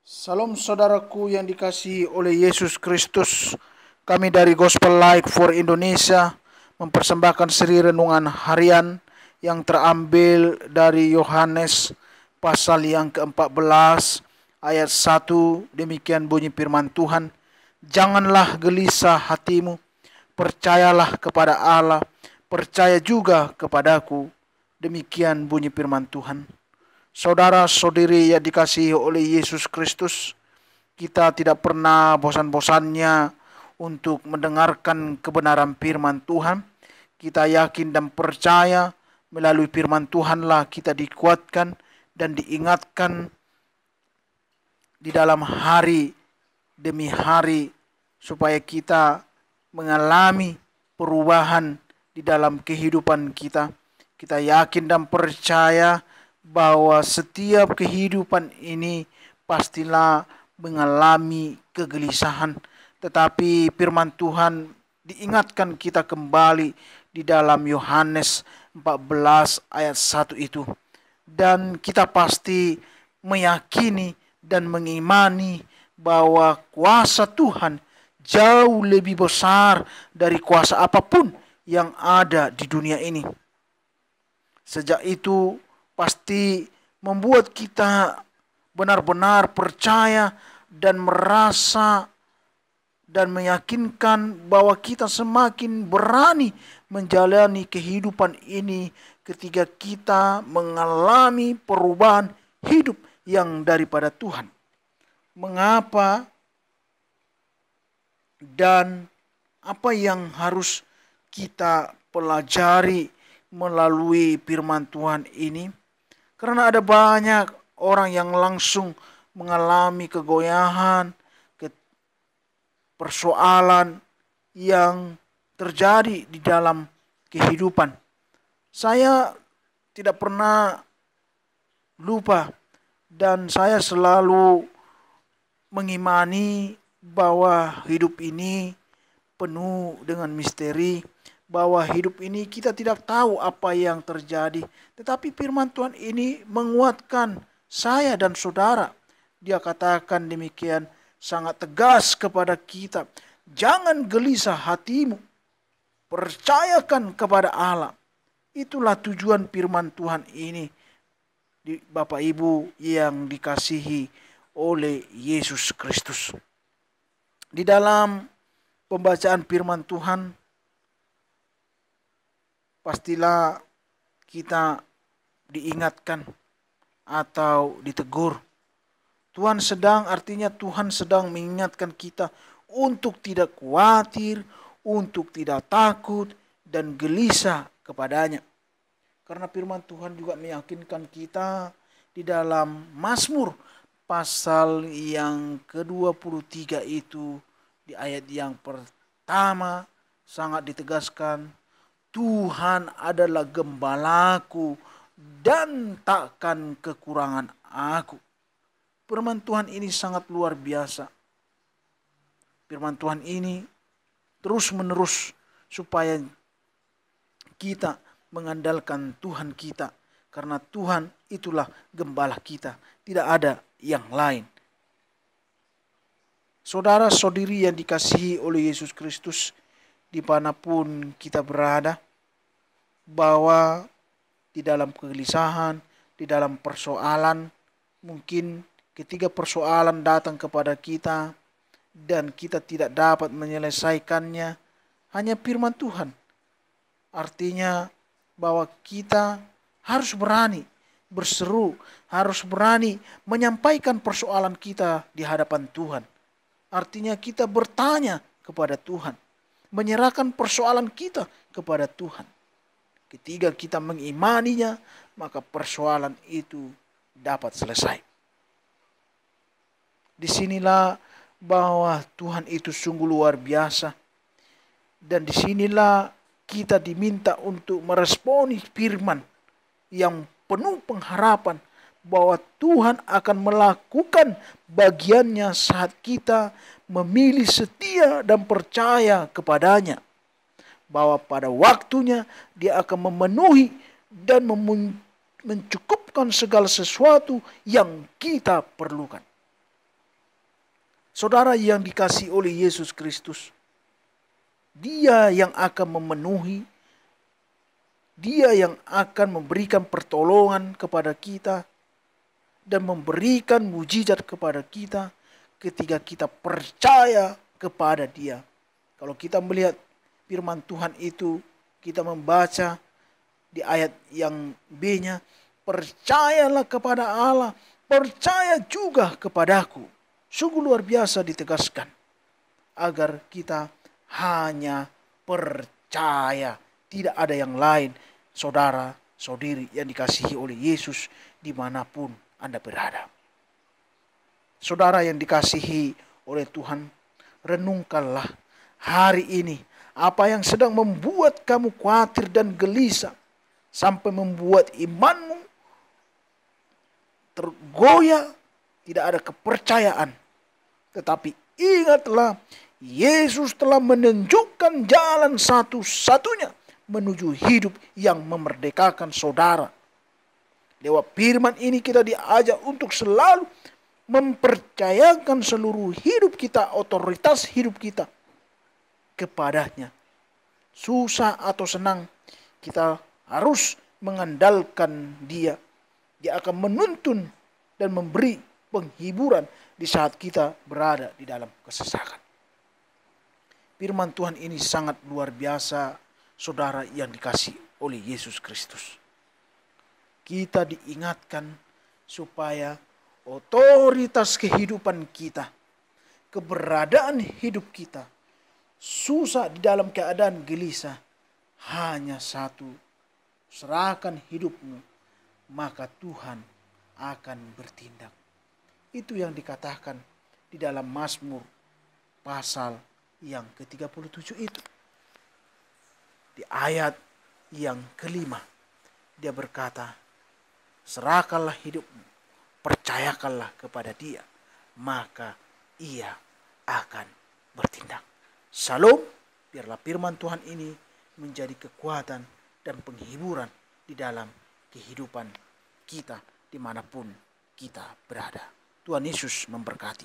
Salam saudaraku yang dikasihi oleh Yesus Kristus. Kami dari Gospel Light for Indonesia mempersembahkan seri renungan harian yang terambil dari Yohanes pasal yang ke-14 ayat 1. Demikian bunyi firman Tuhan. Janganlah gelisah hatimu, percayalah kepada Allah, percaya juga kepadaku. Demikian bunyi firman Tuhan. Saudara-saudari yang dikasihi oleh Yesus Kristus, kita tidak pernah bosan-bosannya untuk mendengarkan kebenaran firman Tuhan. Kita yakin dan percaya melalui firman Tuhanlah kita dikuatkan dan diingatkan di dalam hari demi hari supaya kita mengalami perubahan di dalam kehidupan kita. Kita yakin dan percaya bahwa setiap kehidupan ini pastilah mengalami kegelisahan. Tetapi firman Tuhan diingatkan kita kembali di dalam Yohanes 14 ayat 1 itu. Dan kita pasti meyakini dan mengimani bahwa kuasa Tuhan jauh lebih besar dari kuasa apapun yang ada di dunia ini. Sejak itu pasti membuat kita benar-benar percaya dan merasa dan meyakinkan bahwa kita semakin berani menjalani kehidupan ini ketika kita mengalami perubahan hidup yang daripada Tuhan. Mengapa dan apa yang harus kita pelajari melalui firman Tuhan ini? Karena ada banyak orang yang langsung mengalami kegoyahan, persoalan yang terjadi di dalam kehidupan. Saya tidak pernah lupa dan saya selalu mengimani bahwa hidup ini penuh dengan misteri, bahwa hidup ini kita tidak tahu apa yang terjadi. Tetapi firman Tuhan ini menguatkan saya dan saudara. Dia katakan demikian sangat tegas kepada kita. Jangan gelisah hatimu, percayakan kepada Allah. Itulah tujuan firman Tuhan ini, Bapak Ibu yang dikasihi oleh Yesus Kristus. Di dalam pembacaan firman Tuhan, pastilah kita diingatkan atau ditegur. Artinya Tuhan sedang mengingatkan kita untuk tidak khawatir, untuk tidak takut dan gelisah kepadanya. Karena firman Tuhan juga meyakinkan kita di dalam Mazmur pasal yang ke-23 itu, di ayat yang pertama sangat ditegaskan, Tuhan adalah gembalaku dan takkan kekurangan aku. Firman Tuhan ini sangat luar biasa. Firman Tuhan ini terus menerus supaya kita mengandalkan Tuhan kita. Karena Tuhan itulah gembala kita. Tidak ada yang lain. Saudara-saudari yang dikasihi oleh Yesus Kristus, dimanapun kita berada, bahwa di dalam kegelisahan, di dalam persoalan, mungkin ketika persoalan datang kepada kita dan kita tidak dapat menyelesaikannya, hanya firman Tuhan. Artinya bahwa kita harus berani berseru, harus berani menyampaikan persoalan kita di hadapan Tuhan. Artinya kita bertanya kepada Tuhan, menyerahkan persoalan kita kepada Tuhan. Ketika kita mengimaninya, maka persoalan itu dapat selesai. Disinilah bahwa Tuhan itu sungguh luar biasa. Dan disinilah kita diminta untuk meresponi firman yang penuh pengharapan bahwa Tuhan akan melakukan bagiannya saat kita memilih setia dan percaya kepadanya. Bahwa pada waktunya Dia akan memenuhi dan mencukupkan segala sesuatu yang kita perlukan. Saudara yang dikasihi oleh Yesus Kristus, Dia yang akan memenuhi, Dia yang akan memberikan pertolongan kepada kita dan memberikan mujizat kepada kita ketika kita percaya kepada Dia. Kalau kita melihat firman Tuhan itu, kita membaca di ayat yang B-nya, percayalah kepada Allah, percaya juga kepadaku. Sungguh luar biasa ditegaskan agar kita hanya percaya. Tidak ada yang lain, saudara, saudiri yang dikasihi oleh Yesus dimanapun Anda berada. Saudara yang dikasihi oleh Tuhan, renungkanlah hari ini apa yang sedang membuat kamu khawatir dan gelisah sampai membuat imanmu tergoyah, tidak ada kepercayaan. Tetapi ingatlah, Yesus telah menunjukkan jalan satu-satunya menuju hidup yang memerdekakan saudara. Lewat firman ini kita diajak untuk selalu mempercayakan seluruh hidup kita, otoritas hidup kita kepadanya. Susah atau senang, kita harus mengandalkan Dia. Dia akan menuntun dan memberi penghiburan di saat kita berada di dalam kesesakan. Firman Tuhan ini sangat luar biasa, saudara yang dikasihi oleh Yesus Kristus. Kita diingatkan supaya otoritas kehidupan kita, keberadaan hidup kita, susah di dalam keadaan gelisah, hanya satu, serahkan hidupmu, maka Tuhan akan bertindak. Itu yang dikatakan di dalam Mazmur pasal yang ke-37 itu. Di ayat yang kelima, dia berkata, serahkanlah hidupmu, percayakanlah kepada Dia, maka Ia akan bertindak. Salam, biarlah firman Tuhan ini menjadi kekuatan dan penghiburan di dalam kehidupan kita dimanapun kita berada. Tuhan Yesus memberkati.